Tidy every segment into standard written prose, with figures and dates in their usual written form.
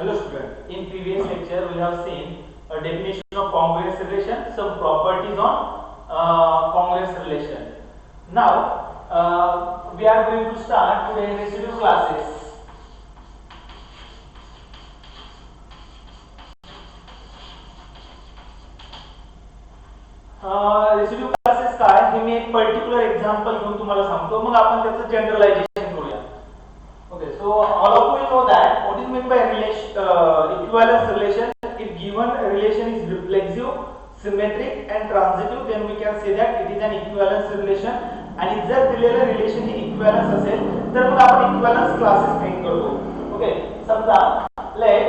Hello student, in previous lecture we have seen a definition of congruence relation, some properties on congruence relation. Now we are going to start today residue classes. Residue classes काय हे मी एक particular example घेऊन तुम्हाला सांगतो, मग आपण त्याचं generalisation करूया. Okay, so all of you know that what is meant by equivalence relation. If given relation is reflexive, symmetric and transitive, then we can say that it is an equivalence relation. आणि जर दिलेलं relation हे equivalence असेल तर मग आपण equivalence classes find करतो. Okay, समजा late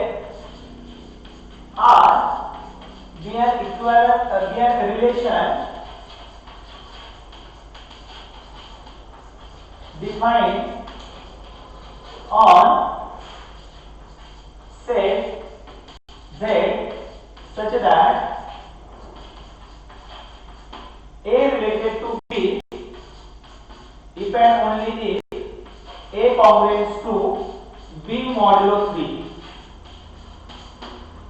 R be an equivalent be an relation defined on set Z such that A related to B if and only if A congruent to B modulo 3.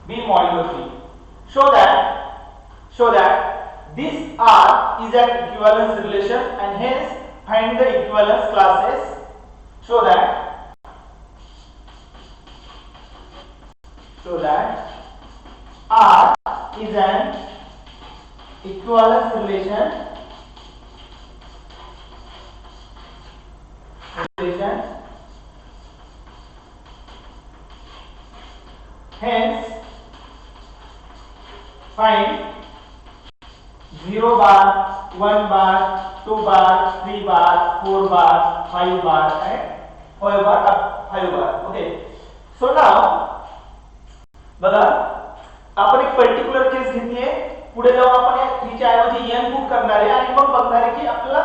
B modulo 3. Show that this R is an equivalence relation and hence find the equivalence classes. Show that R is an equivalence relation hence find 0 bar, 1 bar, 2 bar, 3 bar, 4 bar, 5 bar and 5 bar up 5 bar. Okay, so now बघा आपण एक particular केस घेतलीये, पुढे जाऊन आपण या 3 च्या ऐवजी n पुट करणार आहे आणि मग बघणार आहे की आपल्याला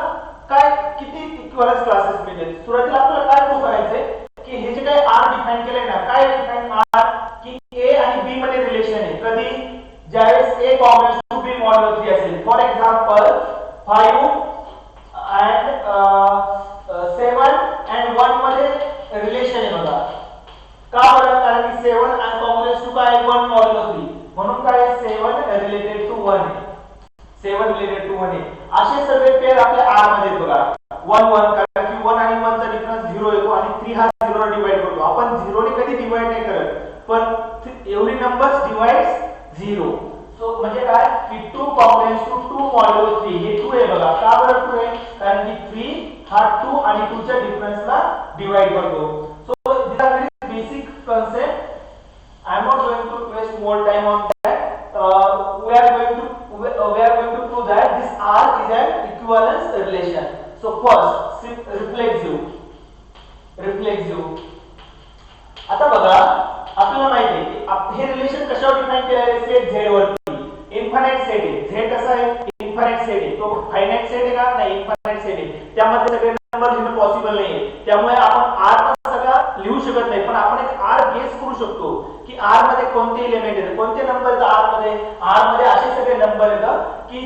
काय किती इक्विव्हॅलन्स क्लासेस मिळतील. सुरुवातीला आपल्याला काय प्रूव्ह करायचंय की हे जे काय R डिफाइन केलंय ना, काय डिफाइन R की A आणि B मध्ये रिलेशन आहे. कधी ज्यावेळेस A complex to B modulo 3 असेल. फॉर एक्झाम्पल 5 and 7 and 1 मध्ये रिलेशन आहे बघा. का बरं? कारण की 7 and कॉम्प्लेक्स टू काय 1 मॉड्युलो 3 म्हणून काय 7 रिलेटेड टू 1 आहे. 7 रिलेटेड टू 1 आहे. असे सगळे पेअर आपल्या R मध्ये बघा 1 1 कारण की 1 आणि 1 चा डिफरन्स 0 येतो आणि 3 हा 0 ने डिवाइड करतो. आपण 0 ने कधी डिवाइड नाही करत, पण एव्हरी नंबर्स डिवाइड्स 0. सो म्हणजे काय की 2 कॉम्प्लेक्स टू 2 मॉड्युलो 3 हे 2 आहे बघा. का बरं 2 आहे? कारण की 3 हा 2 आणि 2 च्या डिफरन्सला डिवाइड करतो. So this are very basic concept. I am not going to waste more time on that. We are going to prove that this R is an equivalence relation. So first reflexive. आता बघा आपल्याला माहिती आहे की हे relation कशावर define केलेलं आहे? सेट Z वरती. इन्फायनाइट सेट आहे. Z कसा आहे? इन्फायनाइट सेट आहे. तो फायनाइट सेट आहे का? नाही, इन्फायनाइट सेट आहे. त्यामध्ये सगळे नंबर लिहिणं पॉसिबल नाहीये. त्यामुळे आपण R सगळा लिहू शकत नाही, पण आपण एक R गेस करू शकतो की R मध्ये कोणते एलिमेंट आहेत, कोणते नंबर आहेत R मध्ये. R मध्ये असे सगळे नंबर आहेत की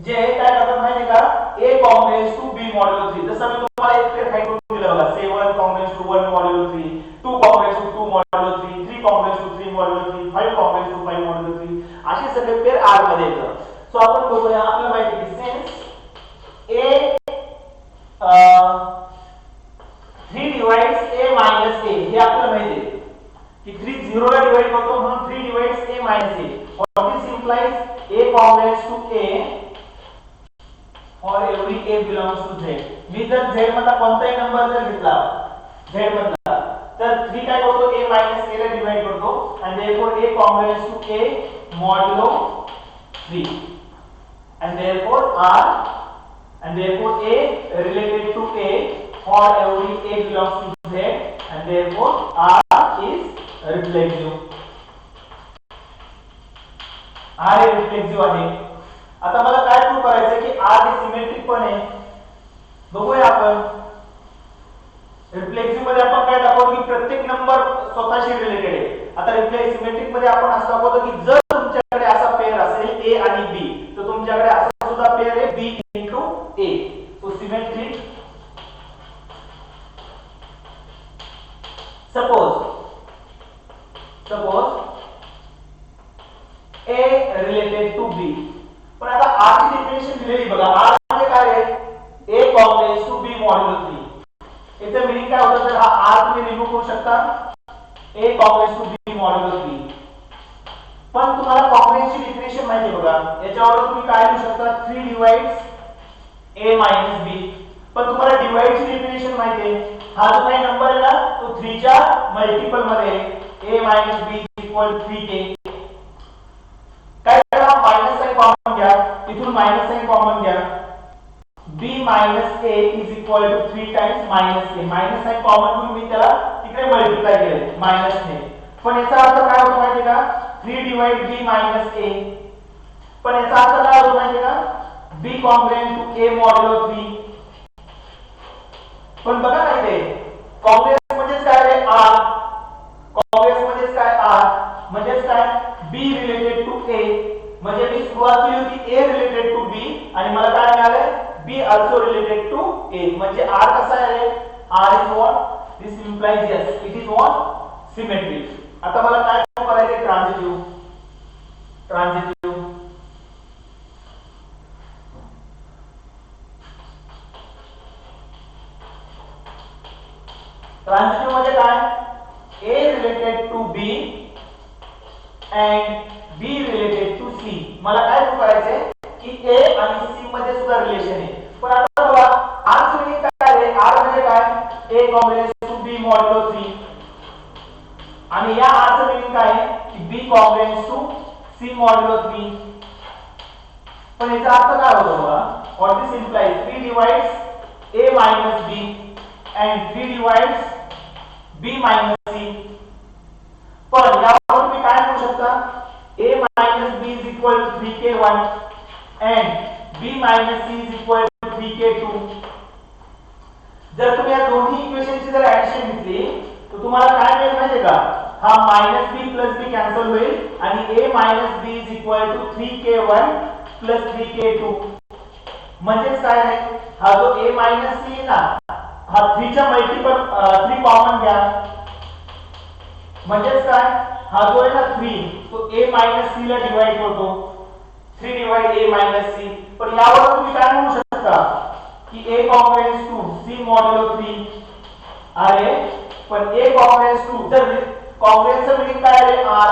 जे काय करतात माहिती का? A complex to B modulo 3. जसं मी तुम्हाला एक पेअर फाइंड करून दिलं बघा. 7 complex to 1 modulo 3, 2 complex to 2 modulo 3, 3 complex to 3 modulo 3, 5 complex to 5 modulo 3. असे सगळे पेअर R मध्ये येतात. सो आपण बघूया. आपल्याला माहिती आहे की since A 3 divides A minus A हे आपल्याला माहिती आहे की 3 0 ला डिवाइड करतो म्हणून 3 divides A minus A. What this implies? A complex to A or every A belongs to Z. मी जर Z मधला कोणताही नंबर जर घेतला Z मधला तर 3 काय करतो A minus A ला डिवाइड करतो and therefore A complex to A modulo 3 and therefore R and therefore A related to A for every A belongs to Z and therefore R is reflexive. R हे reflexive आहे. आता मला काय prove करायचं की R हे symmetric पण आहे. बघूया आपण. रिफ्लेक्सिव्ह मध्ये आपण काय दाखवतो की प्रत्येक नंबर स्वतःशी रिलेटेड आहे. आता रिफ्लेक्स सिमेट्रिक मध्ये आपण असं दाखवतो की जर तुमच्याकडे असा पेअर असेल A आणि B तर तुमच्याकडे असा सुद्धा पेअर आहे B into A. So symmetric. Suppose suppose A related to B. पण आता R ची डेफिनेशन दिलेली बघा. R म्हणजे काय आहे? A complex to B modulo 3. याचं मीनिंग काय होतं? तर हा R तुम्ही रिमूव्ह करू शकता. A complex to B modulo 3. पण तुम्हाला कॉम्प्लेक्सची डेफिनेशन माहिती आहे बघा. याच्यावर तुम्ही काय लिहू शकता? 3 डिवाइड्स A minus B. पण तुम्हाला डिवाइडची डेफिनेशन माहिती आहे. हा जो काही नंबर आहे ना तो 3 च्या मल्टिपल मध्ये आहे. A minus B equal 3k. काय करा? मायनस साइन कॉमन घ्या. इथून मायनस साइन कॉमन घ्या. B minus A is equal to 3 times minus A. Minus sign common घेऊन मी त्याला तिकडे मल्टिप्लाय केले मायनस ने. पण याचा अर्थ काय होतो माहिती का? 3 डिवाइड B minus A. पण याचा अर्थ काय होतो माहिती का? B congruent to A modulo 3. पण बघा काय ते कॉम्प्लेक्स म्हणजेच काय रे? R. कॉम्प्लेक्स म्हणजेच काय? R. म्हणजेच काय? B related to A. म्हणजे मी सुरुवात केली होती A रिलेटेड टू B आणि मला काय मिळालं? B also related to A. म्हणजे R कसा आहे? R is what? This implies yes, it is what? Symmetric. आता मला काय करायचे? ट्रान्झिटिव्ह. ट्रान्झिटिव्ह म्हणजे काय? A related to B and B related to C. मला काय करायचंय की A आणि C मध्ये सुद्धा रिलेशन आहे. पण आता बघा R चे मीनिंग काय आहे? R म्हणजे काय? A complex to B modulo 3. आणि या R चे मीनिंग काय आहे? की B complex to C modulo 3. पण याचा अर्थ काय होतो बघा? What this implies? 3 divides A minus B and 3 divides B minus C. पण यावर तुम्ही काय म्हणू शकता? A minus B is equal to 3k1 and B minus C is equal to 3k2. जर तुम्ही या दोन्ही इक्वेशनची जर ऍडिशन घेतली तर तुम्हाला काय मिळेल माहिती का? हा मायनस बी प्लस बी कॅन्सल होईल आणि A minus B is equal to 3k1 plus 3k2. म्हणजेच काय आहे? हा जो A minus C ना हा 3 च्या मल्टिपल 3 कॉमन घ्या. म्हणजेच काय? हा जो आहे ना 3 तो A minus C ला डिवाइड करतो. 3 डिवाइड A minus C. पण यावर तुम्ही काय म्हणू शकता की A complex to C modulo 3. अरे पण A कॉम्प्लेक्स टू जर कॉम्प्लेक्सचं मीनिंग काय आहे? R.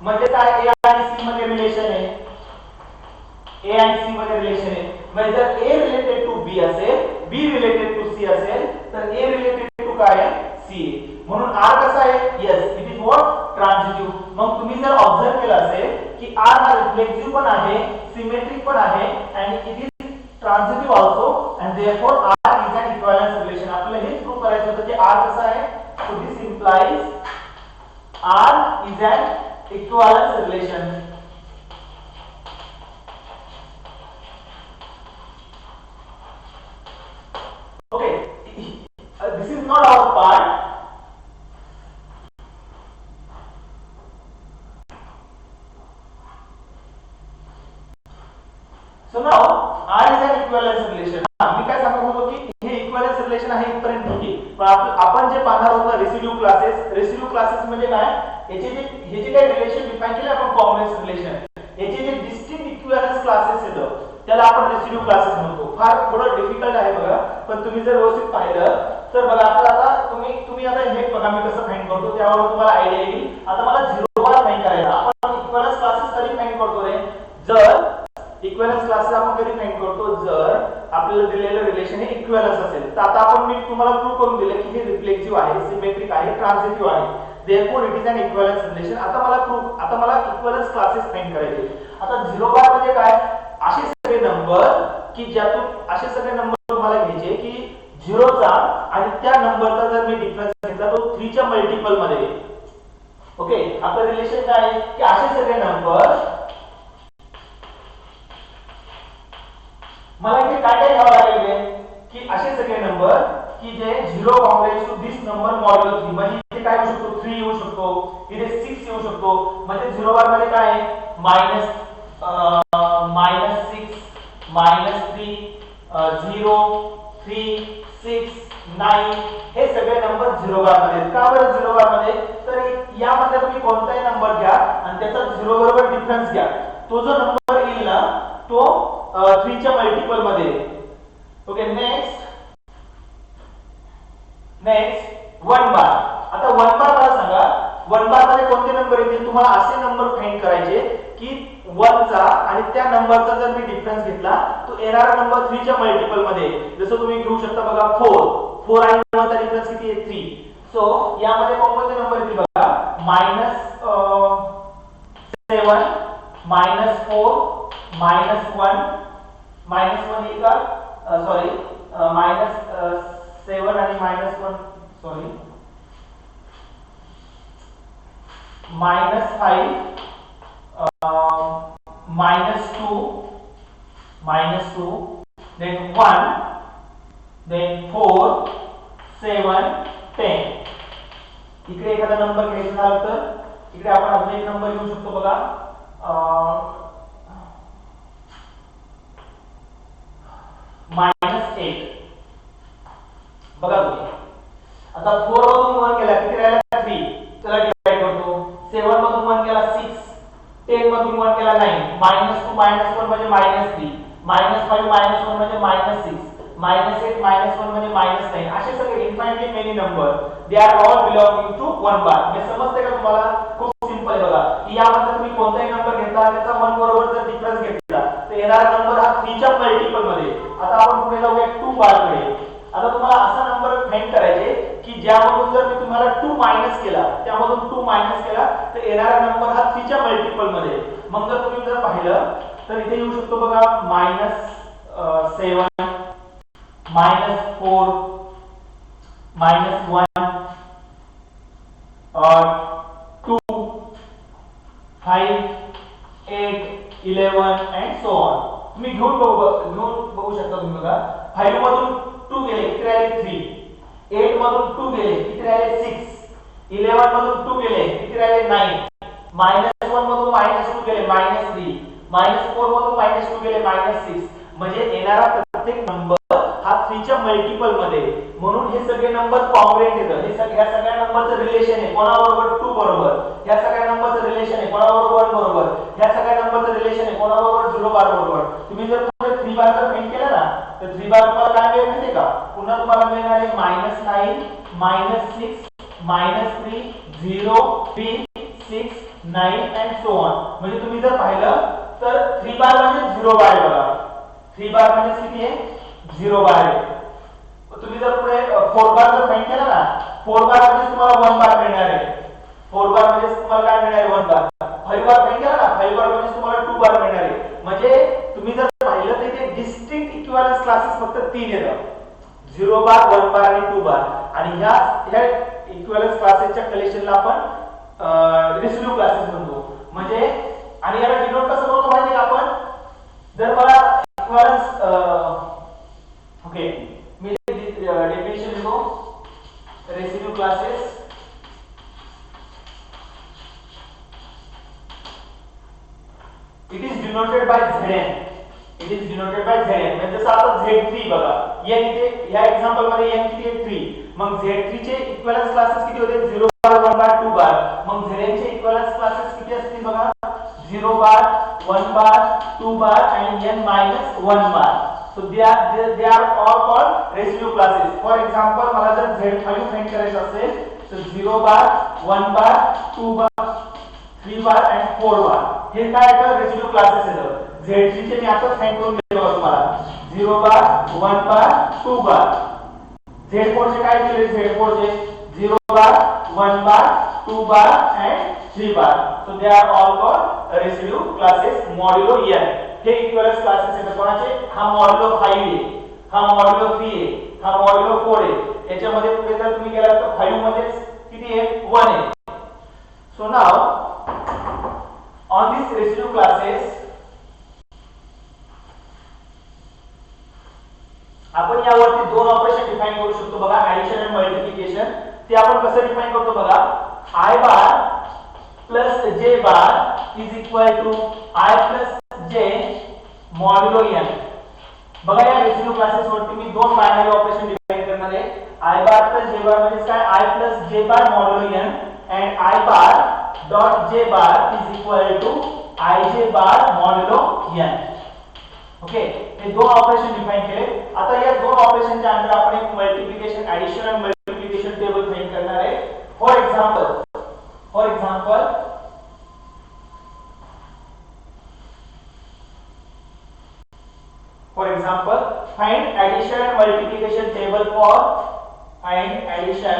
म्हणजे काय? A आणि C मध्ये रिलेशन आहे. A आणि C मध्ये रिलेशन आहे. म्हणजे जर A रिलेटेड टू B असेल, B रिलेटेड टू C असेल तर A रिलेटेड टू काय आहे? C. म्हणून R कसा आहे? Yes, it is what? Transitive. मग तुम्ही जर ऑब्झर्व केलं असेल की R हा रिफ्लेक्सिव्ह पण आहे, सिमेट्रिक पण आहे आणि it is transitive also and therefore R is an equivalence relation. आपल्याला हे प्रूव्ह करायचं होतं की R कसा आहे? so this implies R is an equivalence relation. Okay, this is not our part. So now R is an equivalence relation. मी काय सांगत होतो की हे इक्विव्हॅलेन्स रिलेशन आहे इथपर्यंत ठीक आहे. पण आपण जे पाहणार होतो रेसिड्यू क्लासेस म्हणजे काय? याचे हे जे काही रिलेशन डिफाइन केले आपण कॉम्प्लेक्स रिलेशन, याचे जे डिस्टिंक्ट इक्विव्हॅलेन्स क्लासेस येतात त्याला आपण रेसिड्यू क्लासेस म्हणतो. फार थोडं डिफिकल्ट आहे बघा, पण तुम्ही जर व्यवस्थित पाहिलं तर बघा आता तुम्ही आता हे बघा मी कसं फाइंड करतो त्यावर तुम्हाला आयडिया येईल. आता मला 0 बार फाइंड करायचा. आपण इक्विव्हॅलेन्स क्लासेस कधी फाइंड करतो रे? जर इक्विव्हॅलेन्स क्लासेस आपण कधी फाइंड करतो जर आपल्याला दिलेलं रिलेशन हे इक्विव्हॅलेन्स असेल. तर आता मी तुम्हाला प्रूव्ह करून दिले की हे रिफ्लेक्सिव्ह आहे, सिमेट्रिक आहे, ट्रान्झिटिव्ह आहे. therefore it is an equivalence relation. आता मला इक्विव्हॅलेन्स क्लासेस फाइंड करायचे. आता 0 बार म्हणजे काय? असे सगळे नंबर की ज्यातून असे सगळे नंबर तुम्हाला घ्यायचे की 0 चा आणि त्या नंबरचा जर मी डिफरन्स घेतला तो 3 च्या मल्टिपल मध्ये. ओके, आपलं रिलेशन काय आहे की असे सगळे नंबर मला इथे काय घ्यावं लागेल की असे सगळे नंबर की जे 0 complex to this number modulo 3. म्हणजे इथे काय येऊ शकतो? 3 येऊ शकतो, इथे 6 येऊ शकतो. म्हणजे 0 बार मध्ये काय आहे? -6 -3 0 3 6 9 हे सगळे नंबर 0 बार मध्ये आहेत. का बरं 0 बार मध्ये? तर यामध्ये तुम्ही कोणताही नंबर घ्या आणि त्याचा 0 बरोबर डिफरन्स घ्या, तो जो नंबर येईल ना तो 3 च्या मल्टिपल मध्ये आहे. ओके, नेक्स्ट 1 बार. आता 1 बार मला सांगा 1 बार मध्ये कोणते नंबर येतील? तुम्हाला असे नंबर फाइंड करायचे की 1 चा आणि त्या नंबरचा जर मी डिफरन्स घेतला तो येणारा नंबर 3 च्या मल्टिपल मध्ये. जसं तुम्ही घेऊ शकता बघा 4 आणि 1 चा डिफरन्स किती आहे? 3. सो यामध्ये कोणते नंबर येतील बघा? -7 -4 -1 -1 येईल का? सॉरी -7 आणि -1 सॉरी -5 -2 then 1 then 4 7 10. इकडे एखादा नंबर घ्यायचा झाला तर इकडे आपण अजून एक नंबर घेऊ शकतो बघा -8. बघा तुम्ही आता 4 मधून 1 गेला किती राहिला? 3. त्याला डिवाइड करतो. 7 मधून 1 गेला 6. 10 मधून 1 गेला 9. -2 -1 म्हणजे -3. -5 -1 म्हणजे -6. -8 -1 म्हणजे -9. असे सगळे infinitely many number they are all belonging to 1 bar. हे समजते का तुम्हाला? खूप सिंपल आहे बघा. यामध्ये तुम्ही कोणताही नंबर घेतला त्याचा 1 बरोबर जर डिफरन्स घेतला तर येणारा नंबर हा 3 च्या मल्टिपल मध्ये. आता आपण पुढे जाऊया 2 बार कडे. आता तुम्हाला असा नंबर फाइंड करायचे की ज्यामधून जर मी तुम्हाला 2 मायनस केला त्यामधून 2 मायनस केला तर येणारा नंबर हा 3 च्या मल्टिपल मध्ये. मग जर तुम्ही जर पाहिलं तर इथे येऊ शकतो बघा -7 -4 -1 2 5 8 11 and so on. तुम्ही घेऊन बघू शकता. तुम्ही बघा 5 मधून 2 गेले किती राहिले? 3. 8 मधून 2 गेले किती राहिले? 6. 11 मधून 2 गेले किती राहिले? 9. -1 मधून -2 गेले -3. -4 मधून -2 गेले -6. म्हणजे येणारा प्रत्येक नंबर हा 3 च्या मल्टिपल मध्ये. म्हणून हे सगळे नंबर कॉन्ग्रुएंट येतात. हे सगळ्या नंबरचं रिलेशन आहे कोणाबरोबर? 2 बरोबर. ह्या सगळ्या नंबरचं रिलेशन आहे कोणाबरोबर? 1 बरोबर. ह्या सगळ्या नंबरचं रिलेशन आहे कोणाबरोबर? 0 बार बरोबर. तुम्ही जर 3 बार जर फाइंड केला ना तर 3 बार तुम्हाला काय मिळेल माहिती का? पुन्हा तुम्हाला मिळणार आहे -9 -6 -3 0 3 6 9 and so on. म्हणजे तुम्ही जर पाहिलं तर 3 बार म्हणजे 0 बार बघा. 3 बार म्हणजे किती आहे? 0 बार आहे. तुम्ही जर पुढे 4 बार जर फाइंड केला ना 4 बार म्हणजे तुम्हाला 1 बार मिळणार आहे. 4 बार म्हणजे तुम्हाला काय मिळणार आहे? 1 बार. 5 बार फाइंड केला ना 5 बार म्हणजे तुम्हाला 2 बार मिळणार आहे. म्हणजे तुम्ही जर पाहिलं तर इथे डिस्टिंक्ट इक्विव्हॅलन्स क्लासेस फक्त 3 येतात. 0 बार 1 बार आणि 2 बार. आणि ह्या इक्विव्हॅलन्स क्लासेसच्या कलेक्शनला आपण रेसिड्यू क्लासेस म्हणतो. म्हणजे आणि याला डिनोट कसं करतो माहिती आहे का आपण? जर मला इक्विव्हॅलन्स ओके मी डेफिनेशन लिहितो. Residue classes it is denoted by Zn. It is denoted by Zn. म्हणजे जसं आता Z3 बघा. n इथे या एक्झाम्पल मध्ये n किती आहे? 3. मग Z3 चे इक्विव्हॅलन्स क्लासेस किती होते? 0 बार 1 बार 2 बार. मग Zn चे इक्विव्हॅलन्स क्लासेस किती असतील बघा? 0 बार 1 बार 2 बार and n minus 1 bar. So they are all called residue classes. For example, मला जर Z5 फाइंड करायचं असेल तर 0 बार 1 बार 2 बार 3 बार and 4 बार हे काय येतं? रेसिड्यू क्लासेस येतात. Z3 चे मी आता फाइंड करून देतो तुम्हाला. 0 बार 1 बार 2 बार. Z4 चे काय केले? Z4 चे 0 बार 1 बार 2 बार and 3 bar. So they are all called residue classes modulo n. हे इक्विव्हॅलन्स क्लासेस आहेत कोणाचे? हा मॉड्युलो 5 आहे, हा मॉड्युलो 3 आहे, हा मॉड्युलो 4 आहे. याच्यामध्ये पुढे जर तुम्ही गेलात तर 5 मध्ये किती आहे? 1 आहे. So now on these residue classes आपण यावरती दोन ऑपरेशन डिफाइन करू शकतो बघा. ऍडिशन आणि मल्टिप्लिकेशन. ते आपण कसं डिफाइन करतो बघा? I bar plus J bar is equal to I plus J modulo n. बघा या रेशिओ क्लासेस वरती मी दोन बायनरी ऑपरेशन डिफाइन करणार आहे. I bar plus J bar म्हणजे काय I plus J bar modulo n and I bar dot J bar is equal to IJ bar modulo n. Okay, हे दोन ऑपरेशन डिफाइन केले. आता या दोन ऑपरेशनच्या अंडर आपण एक मल्टिप्लिकेशन ऍडिशन आणि मल्टिप्लिकेशन टेबल डिफाइन करणार आहे. For example find addition and multiplication table for find addition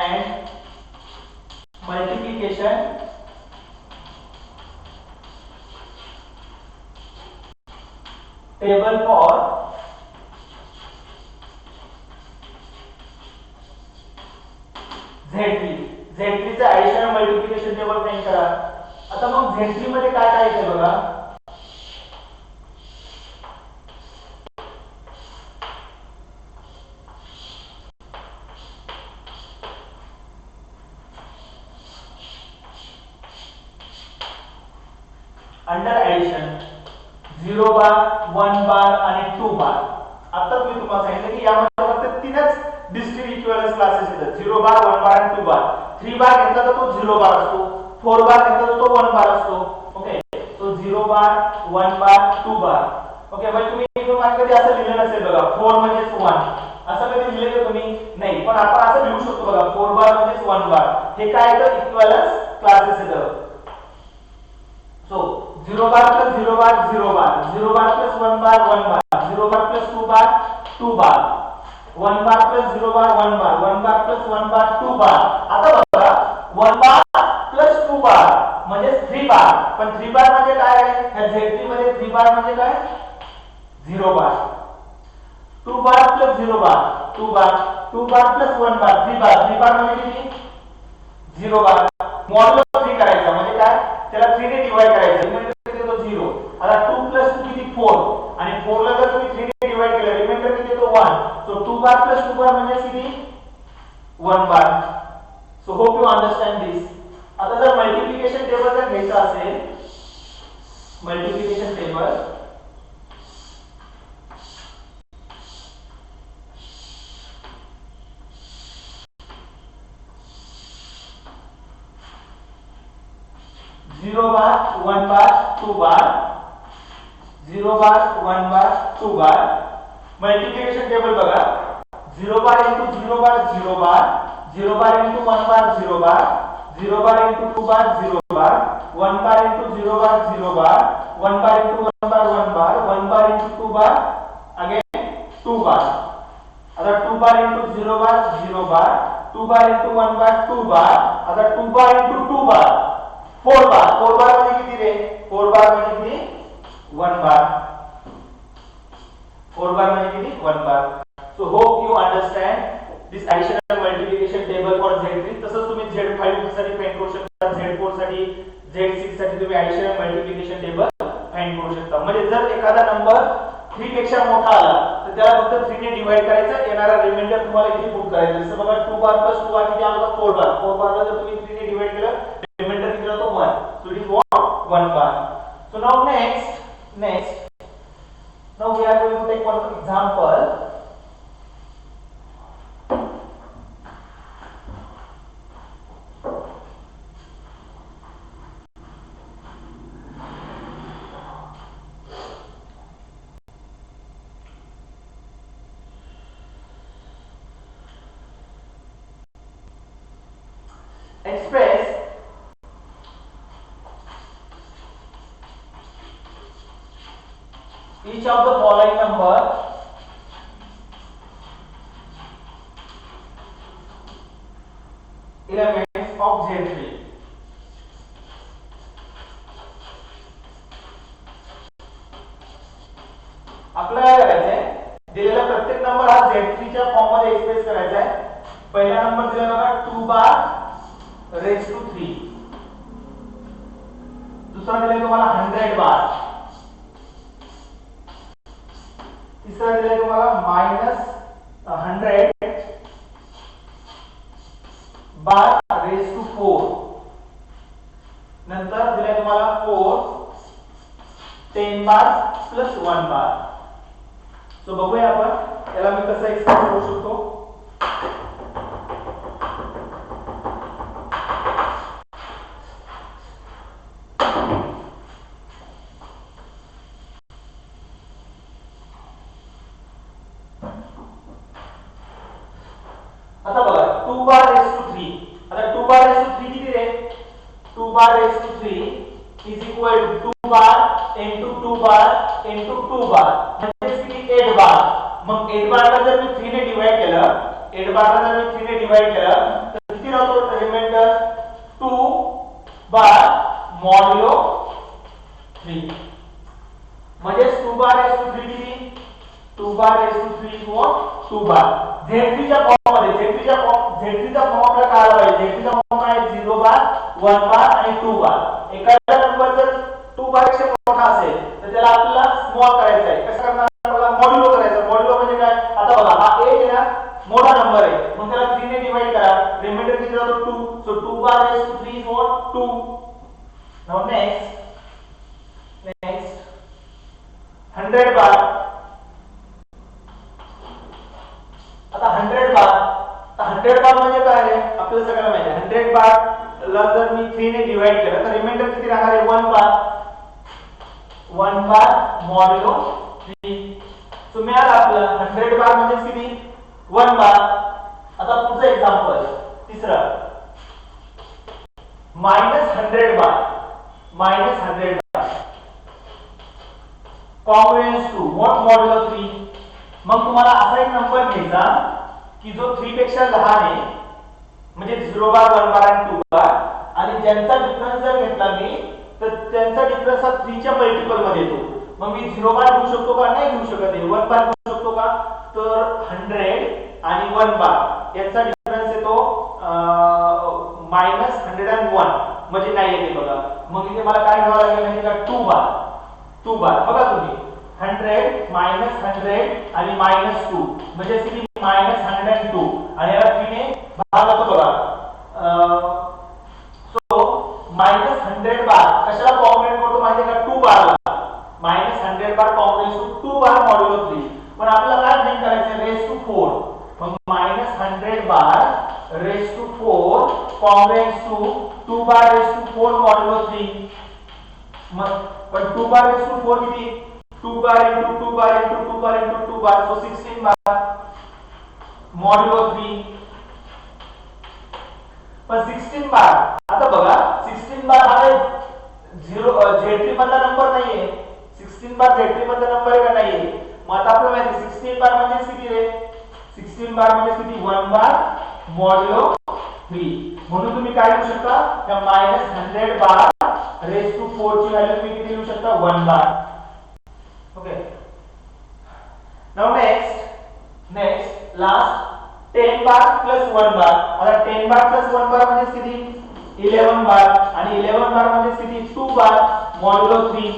and multiplication table for Z3. Z3 चा addition and multiplication table find करा. आता मग Z3 मध्ये काय काय येते बघा. अंडर एडिशन 0 बार 1 बार आणि 2 बार. आता मी तुम्हाला सांगितलं की यामध्ये फक्त तीनच डिस्क्रीट इक्विव्हॅलन्स क्लासेस येतात. 0 बार 1 बार आणि 2 बार. 3 बार घेतला तर तो 0 बार असतो. 4 बार घेतला तर तो 1 बार असतो. ओके, सो 0 बार 1 बार 2 बार. ओके, पण तुम्ही इथे मागे कधी असं लिहिलं नसेल बघा 4 म्हणजे 1 असं कधी लिहिले का तुम्ही? नाही, पण आपण असं लिहू शकतो बघा 4 बार म्हणजे 1 बार. हे काय तर इक्विव्हॅलन्स क्लासेस येतात. So 0 bar plus 0 bar 0 bar 0 bar plus 1 bar 1 bar 0 bar plus 2 bar 2 bar 1 bar plus 0 bar 1 bar 1 bar plus 1 bar 2 bar. आता बघा 1 bar plus 2 bar म्हणजे 3 bar. पण 3 bar म्हणजे काय आहे? ह्या Z3 मध्ये 3 bar म्हणजे काय? 0 bar. 2 bar plus 0 bar 2 bar 2 bar plus 1 bar 3 bar 3 bar म्हणजे किती? 0 bar. मॉड्युलो 3 करायचा म्हणजे काय? त्याला 3 ने डिवाइड करायचं म्हणजे किती येतो 0. आता 2 + 2 किती 4 आणि 4 ला जर तुम्ही 3 ने डिवाइड केलं रिमाइंडर किती येतो 1. सो 2 बार + 2 बार म्हणजे किती 1 bar. So hope you understand दिस. आता जर मल्टिप्लिकेशन टेबल जर घ्यायचं असेल मल्टिप्लिकेशन टेबल 0 बार 1 बार 2 बार 0 बार 1 बार 2 बार. मल्टिप्लिकेशन टेबल बघा 0 बार into 0 बार 0 बार 0 बार into 1 बार 0 बार 0 बार into 2 बार 0 बार 1 बार into 0 बार 0 बार 1 बार into 1 बार 1 बार 1 बार into 2 बार अगेन 2 बार. आता 2 बार into 0 बार 0 बार 2 बार into 1 बार 2 बार. आता 2 बार into 2 बार 4 बार. 4 बार म्हणजे किती रे? 4 बार म्हणजे किती 1 बार. 4 बार म्हणजे किती 1 bar. So hope you understand this addition and multiplication table for Z3. तसंच तुम्ही Z5 साठी फाइंड करू शकता. Z4 साठी Z6 साठी तुम्ही addition and multiplication table find करू शकता. म्हणजे जर एखादा नंबर 3 पेक्षा मोठा आला तर त्याला फक्त 3 ने डिवाइड करायचं. येणारा रिमाइंडर तुम्हाला इथे पुट करायचं. जसं बघा 2 बार + 2 बार किती आला 4 बार. 4 बारला जर तुम्ही 3 ने डिवाइड केलं remainder किती होतो 1. So it is what 1 bar. So now next now we are going to take one example. Express each of the following number elements of Z3. आपल्याला काय करायचंय दिलेला प्रत्येक नंबर हा Z3 च्या फॉर्म मध्ये एक्सप्रेस करायचा आहे. पहिला नंबर दिलेला बघा 2 बार रेज टू 3. दूसरा दिलेला तुम्हाला 100 बार. तीसरा दिलेला तुम्हाला -100 बार रेज टू 4. नंतर दिलेला तुम्हाला 4 10 बार प्लस 1 बार. सो बघूया आपण याला मी कसं एक्सप्रेस करू शकतो. आता बघा 2 बार रेस टू 3. आता 2 बार रेस टू 3 किती रे? 2 बार raise to 3 is equal to 2 bar into 2 bar into 2 bar म्हणजे किती 8 बार. मग 8 बारला जर मी 3 ने डिवाइड केलं, 8 बारला जर मी 3 ने डिवाइड केलं तर किती राहतो रिमाइंडर 2 बार मॉड्युलो 3. म्हणजे 2 बार रेस टू 3 किती 2 बार raise to 3 what 2 bar. Z3 च्या फॉर्म मध्ये Z3 चा फॉर्म आपल्याला कळाला पाहिजे. Z3 चा फॉर्म काय 0 बार 1 बार आणि 2 बार. एखादा नंबर जर 2 बार पेक्षा मोठा असेल तर त्याला आपल्याला स्मॉल करायचा आहे. कसं करणार आपल्याला मॉड्युलो करायचं. मॉड्युलो म्हणजे काय आता बघा हा 8 आहे ना मोठा नंबर आहे मग त्याला 3 ने डिवाइड करा रिमाइंडर किती राहतो 2. So 2 bar raise to 3 is what 2. Now next 100 बार. आता 100 बार. आता 100 बार म्हणजे काय आहे आपल्याला सगळ्यांना माहिती आहे. 100 बार ला जर मी 3 ने डिवाइड केलं तर रिमाइंडर किती राहणार आहे 1 बार. 1 बार मॉड्युलो 3. सो मिळालं आपल्याला 100 बार म्हणजे किती 1 बार. आता पुढचं एक्झाम्पल तिसरं -100 बार. -100 बार कॉन्ग्रुएंस टू व्हॉट मॉड्युलो 3. मग तुम्हाला असा एक नंबर घ्यायचा की जो 3 पेक्षा लहान आहे म्हणजे 0 बार 1 बार आणि 2 बार आणि ज्यांचा डिफरन्स जर घेतला मी तर त्यांचा डिफरन्स हा 3 च्या मल्टिपल मध्ये येतो. मग मी 0 बार घेऊ शकतो का नाही घेऊ शकत आहे. 1 बार घेऊ शकतो का तर 100 आणि 1 बार यांचा डिफरन्स येतो -101 म्हणजे नाही येते बघा. मग इथे मला काय घ्यावं लागेल म्हणजे का 2 बार. 2 बार बघा तुम्ही 100 -100 आणि -2 म्हणजे किती -102 आणि याला 3 ने भाग होतो बघा. सो -100 बार कशाला कॉम्प्लिमेंट करतो माहिती आहे का 2 बारला. -100 बार कॉम्प्लिमेंट टू 2 बार मॉड्युलो 3. पण आपल्याला काय फाइंड करायचं रेस टू 4. मग -100 bar raise to 4 complement to 2 bar raise to 4 modulo 3. मग पण 2 बार रेस टू 4 किती 2 बार into 2 बार into 2 बार into 2 बार so 16 बार मॉड्युलो 3. पण 16 बार आता बघा 16 बार हा 0 Z3 मधला नंबर नाहीये. 16 बार Z3 मधला नंबर आहे का नाहीये. मग आता आपल्याला माहिती 16 बार म्हणजे किती रे 16 बार म्हणजे किती 1 बार मॉड्युलो 3. म्हणून तुम्ही काय लिहू शकता त्या -100 बार रेस टू 4 ची व्हॅल्यू तुम्ही किती लिहू शकता 1 बार. Okay. Now next last 10 bar plus 1 bar. आता 10 bar plus 1 bar म्हणजे किती 11 बार आणि 11 बार म्हणजे किती 2 बार मॉड्युलो 3.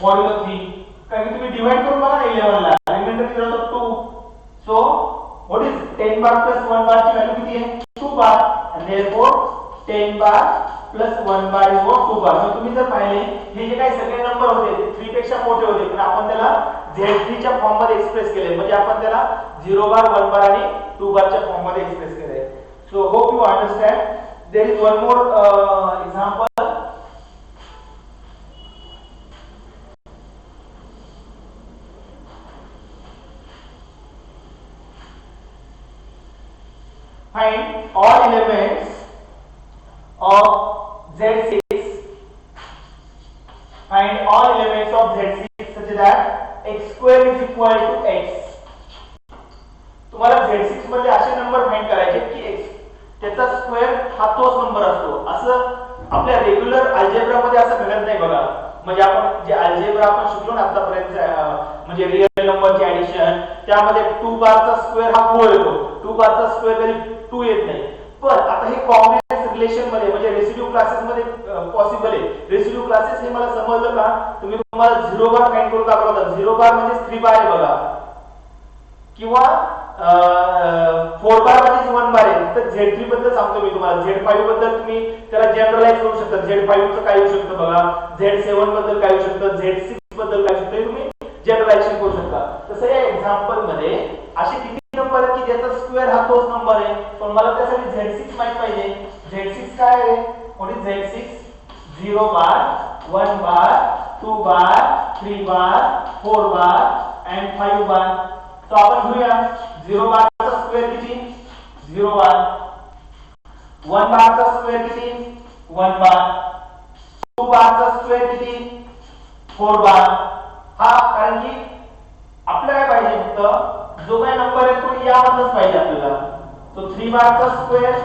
मॉड्युलो 3 कारण की तुम्ही डिवाइड करून बघा ना 11 ला रिमाइंडर किती राहतो 2. So what is 10 bar plus 1 बार ची व्हॅल्यू किती आहे 2 बार and therefore 10 bar plus 1 bar is what 2 बार. मग तुम्ही जर पाहिले हे जे काही सगळे नंबर होते ते 3 पेक्षा मोठे होते पण आपण त्याला Z3 च्या फॉर्म मध्ये एक्सप्रेस केले म्हणजे आपण त्याला 0 बार 1 बार आणि 2 बार च्या फॉर्म मध्ये एक्सप्रेस केले. So hope you understand. There is one more example. Find all elements of Z6. Find all elements of Z6 such that x square is equal to x. तुम्हाला Z6 मध्ये असे नंबर फाइंड करायचे की x त्याचा square हा तोच number असतो. असं आपल्या रेग्युलर अल्जेब्रा मध्ये असं घडत नाही बघा. म्हणजे आपण जे अल्जेब्रा आपण शिकलो ना आतापर्यंत म्हणजे रिअल नंबरची ऍडिशन त्यामध्ये 2 बारचा स्क्वेअर हा 4 येतो. 2 बारचा स्क्वेअर कधी 2 येत नाही. पण आता हे कॉम्प्लेक्स रिलेशन मध्ये म्हणजे रेसिड्यू क्लासेस मध्ये पॉसिबल आहे. रेसिड्यू क्लासेस हे मला समजलं का तुम्ही तुम्हाला 0 बार फाइंड करून दाखवला होता. 0 बार म्हणजे 3 बार आहे बघा किंवा 4 बार म्हणजे 1 बार आहे. तर Z3 बद्दल सांगतो मी तुम्हाला. Z5 बद्दल तुम्ही त्याला जनरलाइज करू शकता. Z5 चं काय होऊ शकतं बघा Z7 बद्दल काय होऊ शकतं Z6 बद्दल काय शिकतोय तुम्ही जनरलायझेशन करू शकता. तसं या एक्झाम्पल मध्ये असे किती नंबर आहेत की ज्याचा स्क्वेअर हा तोच नंबर आहे, पण मला त्यासाठी Z6 माहित पाहिजे. Z6 काय आहे? What is Z6? 0 bar, 1 bar, 2 bar, 3 bar, 4 bar and 5 बार. तो आपण घेऊया 0 बारचा स्क्वेअर किती? 0 बार. 1 बारचा स्क्वेअर किती? 1 बार. 2 बारचा स्क्वेअर किती? 4 बार. हा कारण की आपल्याला काय पाहिजे फक्त जो काय नंबर आहे तो यामधलाच पाहिजे आपल्याला. तो 3 बारचा स्क्वेअर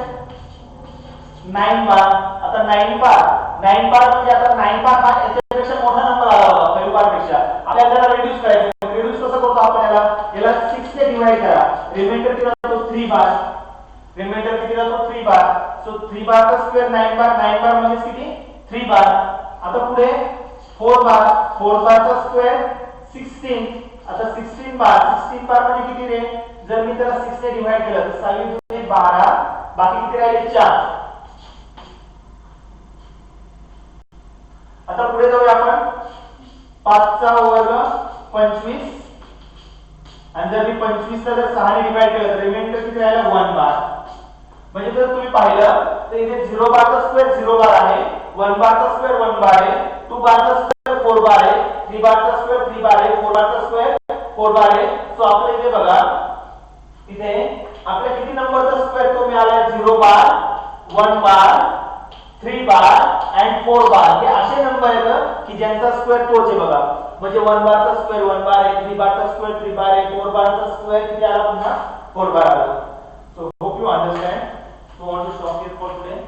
9 बार. आता 9 बार म्हणजे आता 9 बार हा याच्यापेक्षा मोठा नंबर आला होता 5 बार पेक्षा. आपल्याला रिड्यूस करायचं. रिड्यूस कसं करतो आपण याला 6 ने डिवाइड करा. रिमाइंडर किती राहतो? 3 बार. रिमाइंडर किती राहतो? 3 बार. सो 3 बार चा स्क्वेअर 9 बार म्हणजे किती? 3 बार. आता पुढे 4 बारचा स्क्वेअर 16. आता 16 बार म्हणजे किती रे? जर मी त्याला 6 ने डिवाइड केलं तर 6 गुणिले 12 बाकी किती राहिले? 4. आता पुढे जाऊया आपण. 5 चा वर्ग 25 आणि जर मी 25 ला जर 6 ने डिवाइड केलं तर रिमाइंडर किती राहिला? 1 बार. म्हणजे जर तुम्ही पाहिलं तर इथे 0 बारचा स्क्वेअर 0 बार आहे, 1 बारचा स्क्वेअर 1 बार आहे, 2 बारचा स्क्वेअर 4 बार आहे, 3 बारचा स्क्वेअर 3 बार आहे, 4 बारचा स्क्वेअर 4 बार आहे. सो आपल्या इथे बघा इथे आपल्या किती नंबरचा स्क्वेअर तो मिळाला? 0 बार, 1 बार, 3 बार and 4 बार. हे असे नंबर आहेत की ज्यांचा स्क्वेअर तोच आहे बघा. म्हणजे 1 बारचा स्क्वेअर 1 बार आहे, 3 बारचा स्क्वेअर 3 बार आहे, 4 बारचा स्क्वेअर किती आला? पुन्हा 4 बार आला. So hope you understand. So want to stop here for today.